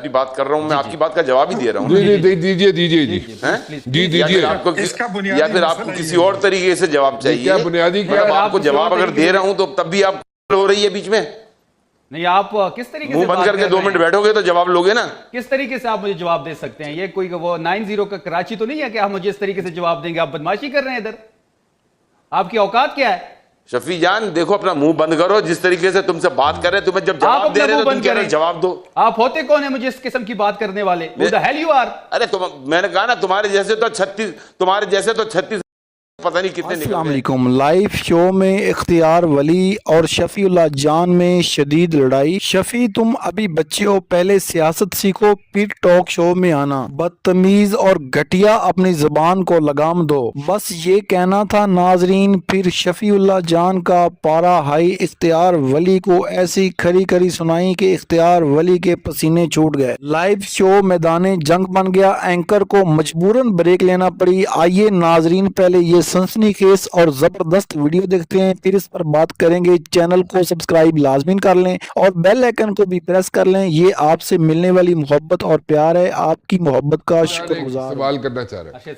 کی بات کر رہا ہوں میں، آپ کی بات کا جواب ہی دے رہا ہوں. دیجیے یا پھر آپ کو کسی اور طریقے سے جواب چاہیے؟ مطلب آپ کو جواب اگر دے رہا ہوں تو تب بھی آپ ہو رہی ہے بیچ میں. نہیں آپ کس طریقے سے منہ بند کر کے 2 منٹ بیٹھو گے تو جواب لوگے نا. کس طریقے سے آپ مجھے جواب دے سکتے ہیں؟ یہ کوئی وہ 90 کا کراچی تو نہیں ہے کہ آپ مجھے اس طریقے سے جواب دیں گے. آپ بدماشی کر رہے ہیں ادھر. آپ کی اوقات کیا ہے؟ شفیع جان دیکھو اپنا منہ بند کرو. جس طریقے سے تم سے بات کر رہے تمہیں جب جواب دے رہے تو تم کہہ رہے جواب دو. آپ ہوتے کون ہیں مجھے اس قسم کی بات کرنے والے؟ Who the hell you are؟ ارے میں نے کہا نا تمہارے جیسے تو 36 پتہ نہیں کتنے. السلام علیکم. لائیو شو میں اختیار ولی اور شفیع اللہ جان میں شدید لڑائی. شفیع تم ابھی بچے ہو، پہلے سیاست سیکھو پھر ٹاک شو میں آنا. بدتمیز اور گھٹیا اپنی زبان کو لگام دو. بس یہ کہنا تھا ناظرین. پھر شفیع اللہ جان کا پارا ہائی اختیار ولی کو ایسی کھری کھری سنائی کہ اختیار ولی کے پسینے چھوٹ گئے. لائیو شو میدان جنگ بن گیا. اینکر کو مجبوراً بریک لینا پڑی. آئیے ناظرین پہلے یہ سنسنی خیز اور زبردست ویڈیو دیکھتے ہیں، پھر اس پر بات کریں گے. چینل کو سبسکرائب لازمین کر لیں اور بیل آئیکن کو بھی پریس کر لیں. یہ آپ سے ملنے والی محبت اور پیار ہے. آپ کی محبت کا شکر گزار. سوال کرنا چاہ رہا ہے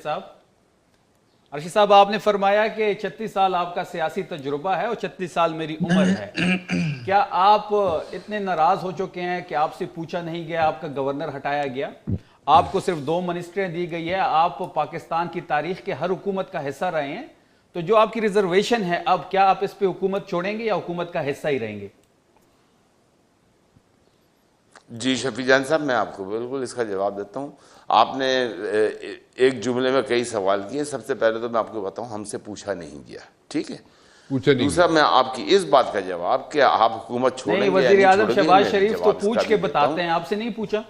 ارشد صاحب آپ نے فرمایا کہ 36 سال آپ کا سیاسی تجربہ ہے اور 36 سال میری عمر ہے. کیا آپ اتنے ناراض ہو چکے ہیں کہ آپ سے پوچھا نہیں گیا، آپ کا گورنر ہٹایا گیا، آپ کو صرف 2 منسٹریں دی گئی ہے، آپ پاکستان کی تاریخ کے ہر حکومت کا حصہ رہے ہیں، تو جو آپ کی ریزرویشن ہے اب کیا آپ اس پہ حکومت چھوڑیں گے یا حکومت کا حصہ ہی رہیں گے؟ جی شفیع جان صاحب میں آپ کو بالکل اس کا جواب دیتا ہوں. آپ نے ایک جملے میں کئی سوال کیے. سب سے پہلے تو میں آپ کو بتاؤں ہم سے پوچھا نہیں گیا، ٹھیک ہے. دوسرا میں آپ کی اس بات کا جواب کہ آپ حکومت چھوڑیں گے نہیں، وزیر اعظم شہباز شریف تو پوچھ کے بتاتے ہیں، آپ سے نہیں پوچھا.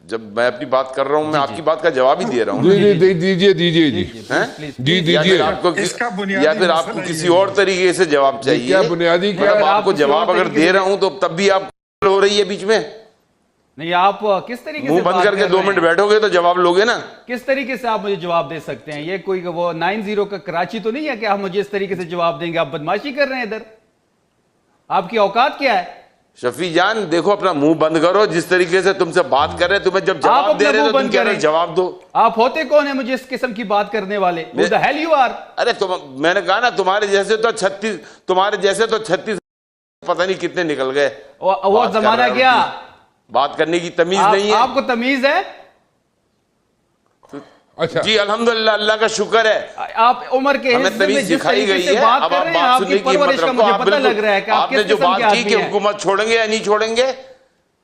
جب میں اپنی بات کر رہا ہوں میں آپ کی بات کا جواب ہی دے رہا ہوں. یا پھر آپ کو کسی اور طریقے سے جواب چاہیے؟ مطلب آپ کو جواب اگر دے رہا ہوں تو تب بھی آپ ہو رہی ہے بیچ میں. نہیں آپ کس طریقے سے منہ بند کر کے 2 منٹ بیٹھو گے تو جواب لوگے نا. کس طریقے سے آپ مجھے جواب دے سکتے ہیں؟ یہ کوئی وہ 90 کا کراچی تو نہیں ہے کہ آپ مجھے اس طریقے سے جواب دیں گے. آپ بدماشی کر رہے ہیں ادھر. آپ کی اوقات کیا ہے؟ شفیع جان دیکھو اپنا منہ بند کرو. جس طریقے سے تم سے بات کر رہے تمہیں جب جواب دے رہے تو تم کہہ رہے جواب دو. آپ ہوتے کون ہیں مجھے اس قسم کی بات کرنے والے؟ Who the hell you are؟ ارے میں نے کہا نا تمہارے جیسے تو 36 پتہ نہیں کتنے نکل گئے. وہ زمانہ گیا. بات کرنے کی تمیز نہیں ہے. آپ کو تمیز ہے؟ جی الحمدللہ اللہ کا شکر ہے. آپ عمر کے حصے میں جس طریقے سے بات کر رہے ہیں آپ کی پرورش کا مجھے پتہ لگ رہا ہے کہ آپ کس قسم کے آدمی ہیں. کہ حکومت چھوڑیں گے یا نہیں چھوڑیں گے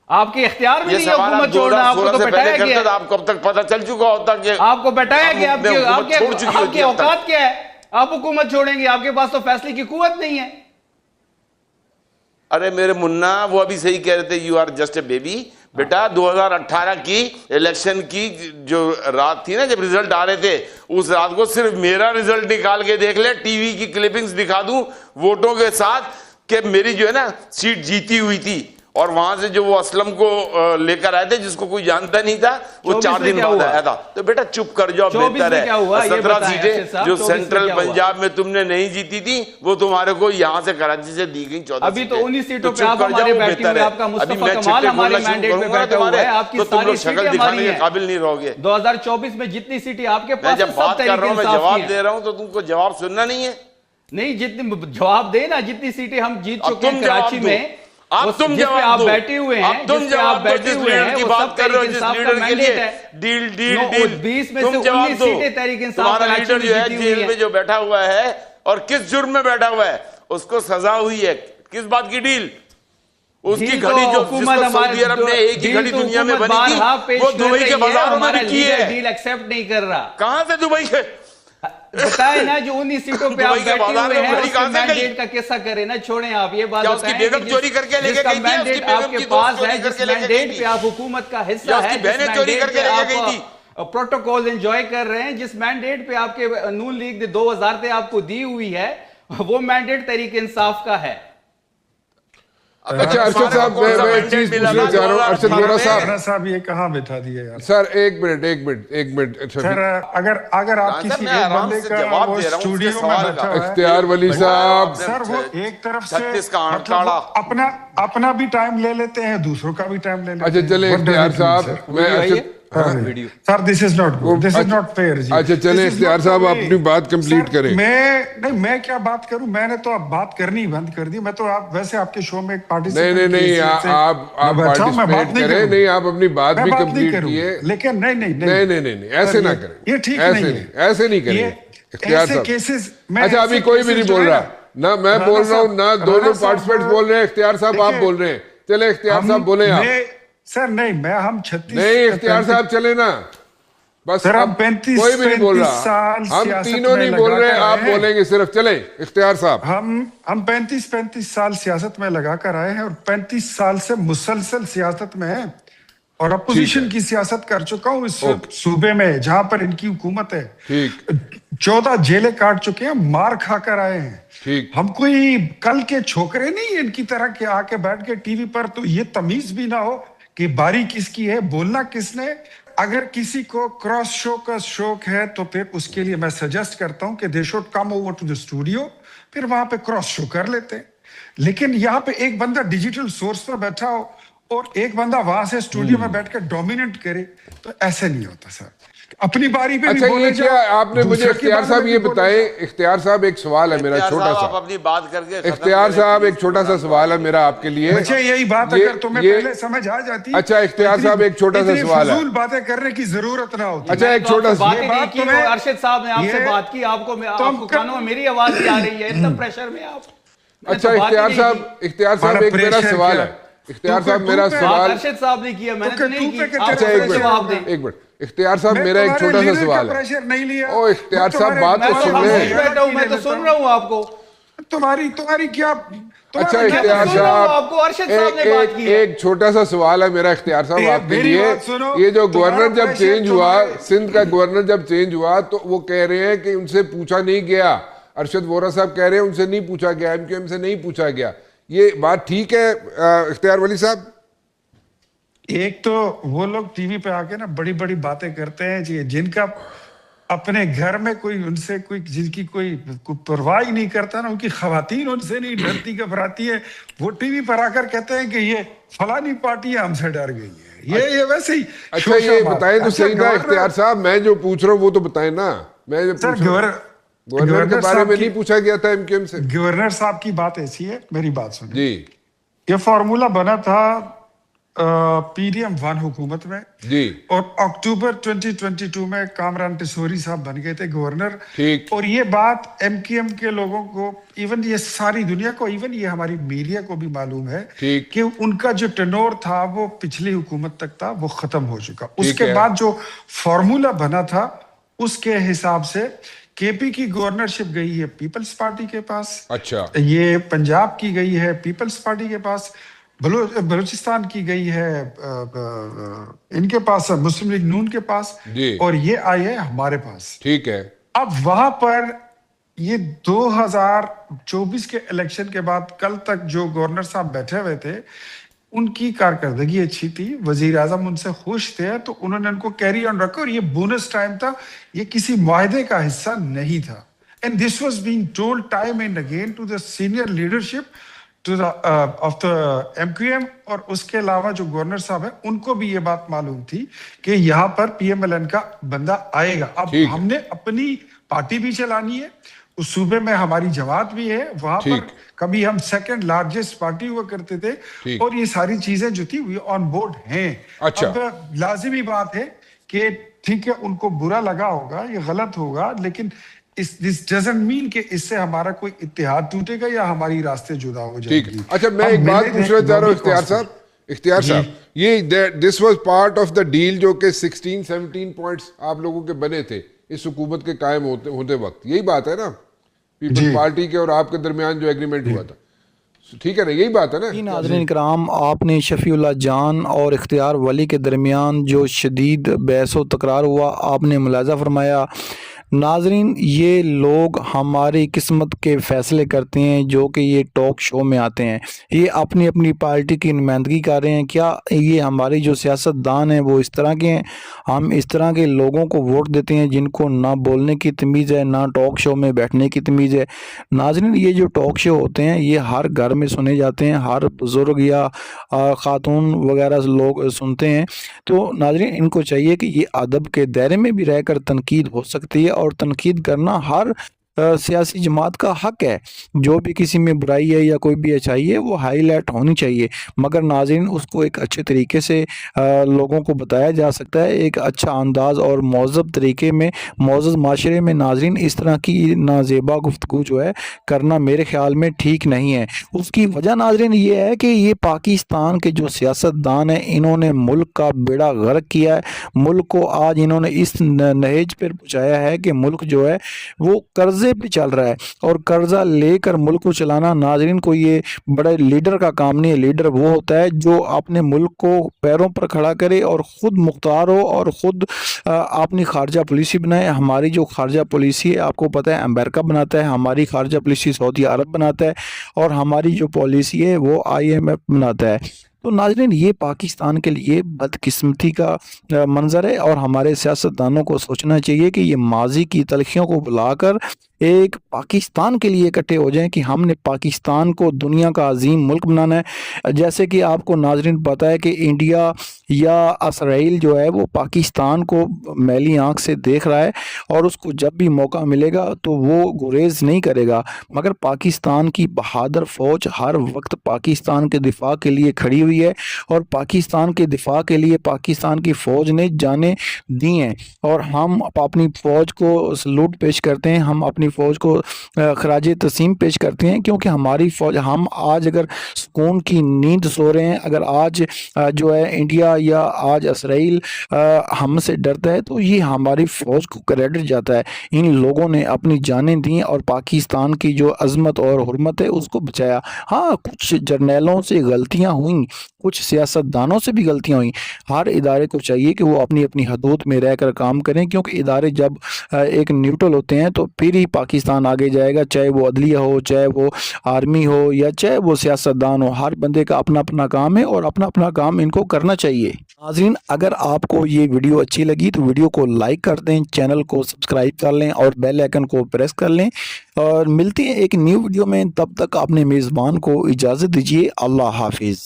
آپ کے اختیار میں نہیں ہے حکومت چھوڑنا. آپ کو تو بٹایا گیا. آپ کو اب تک پتہ چل چکا ہوتا کہ آپ کو بٹایا گیا. آپ کی اوقات کیا ہے؟ آپ حکومت چھوڑیں گے؟ آپ کے پاس تو فیصلے کی قوت نہیں ہے. ارے میرے منا وہ ابھی صحیح کہہ رہے تھے you are just a baby. بیٹا 2018 کی الیکشن کی جو رات تھی نا جب ریزلٹ آ رہے تھے اس رات کو صرف میرا ریزلٹ نکال کے دیکھ لے. ٹی وی کی کلپنگز دکھا دوں ووٹوں کے ساتھ کہ میری جو ہے نا سیٹ جیتی ہوئی تھی. اور وہاں سے جو وہ اسلم کو لے کر آئے تھے جس کو کوئی جانتا نہیں تھا وہ 4 دن بعد آیا تھا. تو بیٹا چپ کر جاؤ بہتر ہے. 17 سیٹیں جو سینٹرل پنجاب میں تم نے نہیں جیتی تھی وہ تمہارے کو یہاں سے کراچی سے دی گئی 14 ابھی تو 19 سیٹوں پہ آپ ہمارے بیٹھے ہوئے. آپ کا مصطفیٰ کمال ہمارے مینڈیٹ میں بیٹھا ہوا ہے. آپ کی ساری سیٹیں ہماری ہیں. قابل نہیں رہو گے. 2024 میں جتنی سیٹیں آپ کے پاس جب بات کر رہا ہوں میں جواب دے رہا ہوں تو تم کو جواب سننا نہیں ہے. نہیں جتنی جواب دے نا جتنی سیٹیں ہم جیت چکے ہیں کراچی میں تم آپ بیٹھے ہوئے ہیں. تم جواب دو جس لیڈر کی بات کر رہے ہو جس لیڈر کے لیے ڈیل ڈیل ڈیل 20 میں سے 19 سیٹیں تحریک انصاف تمہارا لیڈر جو ہے جیل میں جو بیٹھا ہوا ہے اور کس جرم میں بیٹھا ہوا ہے اس کو سزا ہوئی ہے. کس بات کی ڈیل؟ اس کی گھڑی جو سعودی عرب نے ایک ہی گھڑی دنیا میں بنی تھی وہ دبئی کے بازاروں میں بھی کی ہے. ڈیل ایکسپٹ نہیں کر رہا. کہاں سے دبئی کے بتائیں نا جو 19 سیٹوں پہ آپ بیٹھے ہوئے ہیں اس کے مینڈیٹ کا قصہ کریں نا. چھوڑیں آپ یہ بات بتائیں کہ جس کا مینڈیٹ آپ کے پاس ہے جس مینڈیٹ پہ آپ حکومت کا حصہ ہے جس مینڈیٹ پہ آپ پروٹوکول انجوائے کر رہے ہیں جس مینڈیٹ پہ آپ کے نون لیگ نے 2 وزارتیں آپ کو دی ہوئی ہے وہ مینڈیٹ تحریک انصاف کا ہے. اچھا ارشد صاحب میں ایک چیز پوچھنا چاہ رہا ہوں ارشد وورا رانا صاحب یہ کہاں بٹھا دیا یار سر ایک منٹ سر اگر آپ کسی ایک بندے کا وہ اسٹوڈیو میں بیٹھا ہوا ہے اختیار ولی صاحب سر وہ ایک طرف سے مطلب وہ اپنا بھی ٹائم لے لیتے ہیں دوسروں کا بھی ٹائم لے لیتے ہیں. اچھا چلے اختیار صاحب میں sir this is not good this is not fair. اچھا چلیں اختیار صاحب آپ اپنی بات کمپلیٹ کریں. میں کیا بات کروں, میں نے تو اب بات کرنی بند کر دی. میں تو آپ ویسے آپ کے شو میں ایک نہیں نہیں آپ پارٹیسپیٹ کریں, نہیں آپ اپنی بات بھی کمپلیٹ کیے لیکن نہیں ایسے نہ کریں, یہ ٹھیک نہیں ہے, ایسے نہیں کریں اختیار صاحب. اچھا ابھی کوئی بھی نہیں بول رہا, نہ میں بول رہا ہوں نہ دونوں پارٹیسپیٹس بول رہے ہیں, اختیار صاحب آپ بول رہے ہیں. چلے اختیار صاحب بولیں آپ. سر نہیں ہم 36 نہیں اختیار صاحب چلے نا بس, کوئی بھی نہیں بول رہا, ہم تینوں نہیں بول رہے, آپ بولیں گے صرف. چلیں اختیار صاحب. ہم 35 سال سیاست میں لگا کر آئے ہیں اور 35 سال سے مسلسل سیاست میں ہیں اور اپوزیشن کی سیاست کر چکا ہوں اس صوبے میں جہاں پر ان کی حکومت ہے. 14 جیلیں کاٹ چکے ہیں, مار کھا کر آئے ہیں. ہم کوئی کل کے چھوکرے نہیں ان کی طرح کے آ کے بیٹھ کے ٹی وی پر تو یہ تمیز بھی نہ ہو کہ باری کس کی ہے, بولنا کس نے. اگر کسی کو کراس شو کا شوق ہے تو پھر اس کے لیے میں سجیسٹ کرتا ہوں کہ they should come over to the studio, پھر وہاں پہ کراس شو کر لیتے ہیں. لیکن یہاں پہ ایک بندہ ڈیجیٹل سورس پر بیٹھا ہو اور ایک بندہ وہاں سے اسٹوڈیو میں بیٹھ کے ڈومیننٹ کرے تو ایسے نہیں ہوتا سر. اپنی باری پہ اچھا یہ کیا آپ نے مجھے اختیار صاحب یہ بتائیں. اختیار صاحب ایک سوال ہے میرا چھوٹا سا, اپنی بات کر کے اختیار صاحب ایک چھوٹا سا سوال ہے میرا آپ کے لیے. اچھا یہی بات اگر تمہیں پہلے سمجھ آ جاتی. اچھا اختیار صاحب ایک چھوٹا سا سوال ہے, فضول باتیں کرنے کی ضرورت نہ ہوتی. اچھا ایک چھوٹا سا ارشد صاحب نے آپ سے بات کی, آپ کو کانوں میں میری آواز بھی آ رہی ہے, اتنا پریشر میں آپ. اچھا اختیار صاحب ایک میرا سوال ہے. اختیار صاحب میرا سوال ارشد صاحب نے کیا, میں نے نہیں کی. اچھا ایک منٹ اختیار صاحب میرا ایک چھوٹا سا سوال ہے. او اختیار صاحب بات تو سن لیں, میں تو سن رہا ہوں آپ کو. تمہاری کیا. اچھا اختیار صاحب ایک چھوٹا سا سوال ہے میرا اختیار صاحب آپ کے لیے. یہ جو گورنر جب چینج ہوا, سندھ کا گورنر جب چینج ہوا تو وہ کہہ رہے ہیں کہ ان سے پوچھا نہیں گیا. ارشد وورا صاحب کہہ رہے ہیں ان سے نہیں پوچھا گیا, ایم کیو ایم سے نہیں پوچھا گیا. یہ بات ٹھیک ہے اختیار ولی صاحب؟ ایک تو وہ لوگ ٹی وی پہ آ کے نا بڑی بڑی باتیں کرتے ہیں جی, جن کا اپنے گھر میں کوئی ان سے کوئی جن کی کوئی پرواہ نہیں کرتا نا, ان کی خواتین ان سے نہیں ڈرتی گھبراتی ہے, وہ ٹی وی پر آ کر کہتے ہیں کہ یہ فلانی پارٹی ہم سے ڈر گئی ہے. یہ ویسے ہی. اچھا یہ بتائیں تو صحیح نا اختیار صاحب, میں جو پوچھ رہا ہوں وہ تو بتائیں نا. میں گورنر کے بارے میں نہیں پوچھا گیا تھا ایم کیو ایم سے. گورنر صاحب کی بات ایسی ہے, میری بات سنیں جی. یہ فارمولا بنا تھا پی ڈی ایم 1 حکومت میں جی, اور اکتوبر 2022 میں کامران ٹیسوری صاحب بن گئے تھے گورنر. اور یہ بات ایم کیو ایم کے لوگوں کو, ایون یہ ساری دنیا کو, ایون یہ ہماری میڈیا کو بھی معلوم ہے کہ ان کا جو ٹینور تھا وہ پچھلی حکومت تک تھا, وہ ختم ہو چکا. اس کے بعد جو فارمولا بنا تھا اس کے حساب سے کے پی کی گورنرشپ گئی ہے پیپلز پارٹی کے پاس. اچھا یہ پنجاب کی گئی ہے پیپلز پارٹی کے پاس, بلوچستان کی گئی ہے ان کے پاس, مسلم لیگ نون کے پاس, اور یہ آئی ہے ہمارے پاس. ٹھیک ہے. اب وہاں پر یہ 2024 کے الیکشن کے بعد کل تک جو گورنر صاحب بیٹھے ہوئے تھے ان کی کارکردگی اچھی تھی, وزیر اعظم ان سے خوش تھے, تو انہوں نے ان کو کیری آن رکھا, اور یہ بونس ٹائم تھا, یہ کسی معاہدے کا حصہ نہیں تھا. And this was being told time and again to the senior leadership of the M Q M. اور اس کے علاوہ جو گورنر صاحب ہیں ان کو بھی یہ بات معلوم تھی کہ یہاں پر پی ایم ایل این کا بندہ آئے گا. اب ہم نے اپنی پارٹی بھی چلانی ہے, اس صوبے میں ہماری جماعت بھی ہے, وہاں پر کبھی ہم سیکنڈ لارجسٹ پارٹی ہوا کرتے تھے, اور یہ ساری چیزیں جو تھی وہ آن بورڈ ہیں. اب لازمی بات ہے کہ ٹھیک ہے ان کو برا لگا ہوگا, یہ غلط ہوگا, لیکن this doesn't mean کہ اس سے ہمارا کوئی اتحاد ٹوٹے گا یا ہماری راستے جدا ہو جائیں گی. اچھا میں ایک بات پوچھنا چاہ رہا ہوں اختیار صاحب, یہ this was part of the deal جو کہ 16-17 پوائنٹس آپ لوگوں کے بنے تھے اس حکومت کے قائم ہوتے وقت, یہی بات ہے نا پیپلز پارٹی کے اور آپ کے درمیان جو ایگریمنٹ ہوا تھا, ٹھیک ہے نا, یہی بات ہے نا. ناظرین کرام, آپ نے شفیع اللہ جان اور اختیار ولی کے درمیان جو شدید بحث و تکرار ہوا آپ نے ملاحظہ فرمایا. ناظرین یہ لوگ ہماری قسمت کے فیصلے کرتے ہیں جو کہ یہ ٹاک شو میں آتے ہیں، یہ اپنی اپنی پارٹی کی نمائندگی کر رہے ہیں۔ کیا یہ ہمارے جو سیاست دان ہیں وہ اس طرح کے ہیں؟ ہم اس طرح کے لوگوں کو ووٹ دیتے ہیں جن کو نہ بولنے کی تمیز ہے، نہ ٹاک شو میں بیٹھنے کی تمیز ہے۔ ناظرین یہ جو ٹاک شو ہوتے ہیں یہ ہر گھر میں سنے جاتے ہیں، ہر بزرگ یا خاتون وغیرہ لوگ سنتے ہیں۔ تو ناظرین ان کو چاہیے کہ یہ ادب کے دائرے میں بھی رہ کر تنقید ہو سکتی ہے، اور تنقید کرنا ہر سیاسی جماعت کا حق ہے۔ جو بھی کسی میں برائی ہے یا کوئی بھی اچھائی ہے وہ ہائی لائٹ ہونی چاہیے، مگر ناظرین اس کو ایک اچھے طریقے سے لوگوں کو بتایا جا سکتا ہے، ایک اچھا انداز اور مہذب طریقے میں، معزز معاشرے میں۔ ناظرین اس طرح کی نازیبا گفتگو جو ہے کرنا میرے خیال میں ٹھیک نہیں ہے۔ اس کی وجہ ناظرین یہ ہے کہ یہ پاکستان کے جو سیاست دان ہیں انہوں نے ملک کا بیڑا غرق کیا ہے، ملک کو آج انہوں نے اس نہج پر پہنچایا ہے کہ ملک جو ہے وہ قرضے پہ چل رہا ہے، اور قرضہ لے کر ملک کو چلانا ناظرین کو یہ بڑے لیڈر کا کام نہیں ہے۔ لیڈر وہ ہوتا ہے جو اپنے ملک کو پیروں پر کھڑا کرے اور خود مختار ہو اور خود اپنی خارجہ پالیسی بنائے۔ ہماری جو خارجہ پالیسی ہے آپ کو پتہ ہے امریکہ بناتا ہے، ہماری خارجہ پالیسی سعودی عرب بناتا ہے، اور ہماری جو پالیسی ہے وہ IMF بناتا ہے۔ تو ناظرین یہ پاکستان کے لیے بدقسمتی کا منظر ہے، اور ہمارے سیاستدانوں کو سوچنا چاہیے کہ یہ ماضی کی تلخیوں کو بلا کر ایک پاکستان کے لیے اکٹھے ہو جائیں کہ ہم نے پاکستان کو دنیا کا عظیم ملک بنانا ہے۔ جیسے کہ آپ کو ناظرین پتہ ہے کہ انڈیا یا اسرائیل جو ہے وہ پاکستان کو میلی آنکھ سے دیکھ رہا ہے، اور اس کو جب بھی موقع ملے گا تو وہ گریز نہیں کرے گا، مگر پاکستان کی بہادر فوج ہر وقت پاکستان کے دفاع کے لیے کھڑی ہوئی ہے، اور پاکستان کے دفاع کے لیے پاکستان کی فوج نے جانیں دی ہیں، اور ہم اپنی فوج کو سلوٹ پیش کرتے ہیں، ہم اپنی فوج کو خراج تسلیم پیش کرتے ہیں، کیونکہ ہماری فوج، ہم آج اگر سکون کی نیند سو رہے ہیں، اگر آج جو ہے انڈیا یا آج اسرائیل ہم سے ڈرتا ہے تو یہ ہماری فوج کو کریڈٹ جاتا ہے۔ ان لوگوں نے اپنی جانیں دیں اور پاکستان کی جو عظمت اور حرمت ہے اس کو بچایا۔ ہاں کچھ جرنیلوں سے غلطیاں ہوئیں، کچھ سیاستدانوں سے بھی غلطیاں ہوئیں، ہر ادارے کو چاہیے کہ وہ اپنی اپنی حدود میں رہ کر کام کریں، کیونکہ ادارے جب ایک نیوٹرل ہوتے ہیں تو پھر ہی پاکستان آگے جائے گا، چاہے وہ عدلیہ ہو، چاہے وہ آرمی ہو، یا چاہے وہ سیاستدان ہو۔ ہر بندے کا اپنا اپنا کام ہے، اور اپنا اپنا کام ان کو کرنا چاہیے۔ ناظرین اگر آپ کو یہ ویڈیو اچھی لگی تو ویڈیو کو لائک کر دیں، چینل کو سبسکرائب کر لیں، اور بیل آئیکن کو پریس کر لیں، اور ملتے ہیں ایک نیو ویڈیو میں۔ تب تک اپنے میزبان کو اجازت دیجیے۔ اللہ حافظ۔